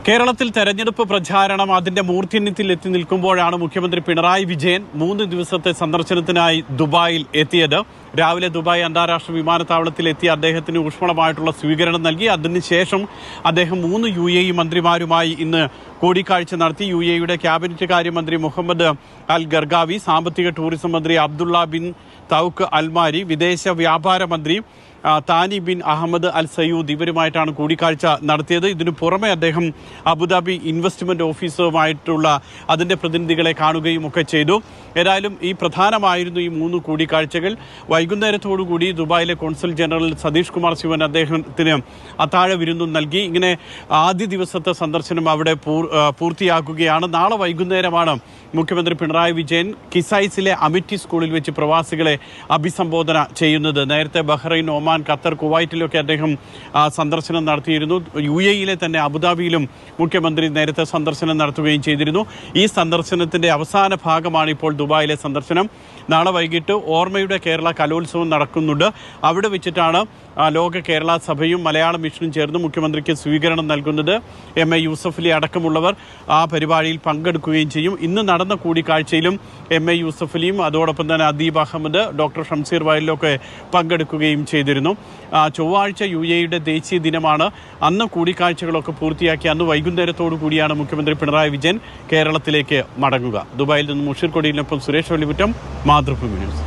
കേരളത്തിൽ തെരഞ്ഞെടുപ്പ് പ്രചാരണം അതിന്റെ മൂർധന്യത്തിൽ എത്തി നിൽക്കുമ്പോഴാണ് മുഖ്യമന്ത്രി പിണറായി വിജയൻ 3 ദിവസത്തെ സന്ദർശനത്തിനായി ദുബായിൽ എത്തിയത്. രാവിലെ ദുബായ് അന്താരാഷ്ട്ര വിമാനത്താവളത്തിൽ എത്തി അദ്ദേഹത്തിന് ഊഷ്മളമായിട്ടുള്ള സ്വീകരണം നൽകി. അതിനുശേഷം അദ്ദേഹം 3 UAE മന്ത്രിമാരുമായി ഇന്ന് കൂടിക്കാഴ്ച നടത്തി. UAEയുടെ ക്യാബിനറ്റ് കാര്യമന്ത്രി മുഹമ്മദ് അൽ ഗർഗാവി, സാമ്പത്തിക ടൂറിസം മന്ത്രി അബ്ദുള്ള ബിൻ തൗക്ക് അൽമാരി, വിദേശ വ്യാപാര മന്ത്രി താനി ബിൻ അഹമ്മദ് അൽ സയൂദ് ഇവരുമായിട്ടാണ് കൂടിക്കാഴ്ച നടത്തിയത്. ഇതിനു പുറമെ അദ്ദേഹം അബുദാബി ഇൻവെസ്റ്റ്മെന്റ് ഓഫീസറുമായിട്ടുള്ള അതിന്റെ പ്രതിനിധികളെ കാണുകയും ഒക്കെ ചെയ്തു. ഏതായാലും ഈ പ്രധാനമായിരുന്നു ഈ 3 കൂടിക്കാഴ്ചകൾ. വൈകുന്നേരത്തോടുകൂടി ദുബായിലെ കോൺസുൽ ജനറൽ സതീഷ് കുമാർ ശിവൻ അദ്ദേഹത്തിന് അത്താഴ വിരുന്നും നൽകി. ഇങ്ങനെ ആദ്യ ദിവസത്തെ സന്ദർശനം അവിടെ പൂർത്തിയാക്കുകയാണ്. നാളെ വൈകുന്നേരമാണ് മുഖ്യമന്ത്രി പിണറായി വിജയൻ കിസൈസിലെ അമിറ്റി സ്കൂളിൽ വെച്ച് പ്രവാസികളെ അഭിസംബോധന ചെയ്യുന്നത്. നേരത്തെ ബഹ്റൈൻ, ഒമാൻ, ഖത്തർ, കുവൈറ്റിലൊക്കെ അദ്ദേഹം സന്ദർശനം നടത്തിയിരുന്നു. UAEയിലെ തന്നെ അബുദാബിയിലും മുഖ്യമന്ത്രി നേരത്തെ സന്ദർശനം നടത്തുകയും ചെയ്തിരുന്നു. ഈ സന്ദർശനത്തിന്റെ അവസാന ഭാഗമാണ് ഇപ്പോൾ ദുബായിലെ സന്ദർശനം. നാളെ വൈകിട്ട് ഓർമ്മയുടെ കേരള കലോത്സവം നടക്കുന്നുണ്ട്. അവിടെ വെച്ചിട്ടാണ് ലോക കേരള സഭയും മലയാള മിഷനും ചേർന്ന് മുഖ്യമന്ത്രിക്ക് സ്വീകരണം നൽകുന്നത്. MA യൂസഫലി അടക്കമുള്ളവർ ആ പരിപാടിയിൽ പങ്കെടുക്കുകയും ചെയ്യും. ഇന്ന് നടന്ന കൂടിക്കാഴ്ചയിലും MA യൂസഫലിയും അതോടൊപ്പം തന്നെ അദീബ് അഹമ്മദ്, ഡോക്ടർ ഷംസീർ വയലിലൊക്കെ പങ്കെടുക്കുകയും ചെയ്തിരുന്നു. ചൊവ്വാഴ്ച UAEയുടെ ദേശീയ ദിനമാണ്. അന്ന് കൂടിക്കാഴ്ചകളൊക്കെ പൂർത്തിയാക്കി അന്ന് വൈകുന്നേരത്തോടു കൂടിയാണ് മുഖ്യമന്ത്രി പിണറായി വിജയൻ കേരളത്തിലേക്ക് മടങ്ങുക. ദുബായിൽ നിന്ന് മുഷീർ കൊടിയിലിനൊപ്പം സുരേഷ് വള്ളിമുറ്റം, മാതൃഭൂമി ന്യൂസ്.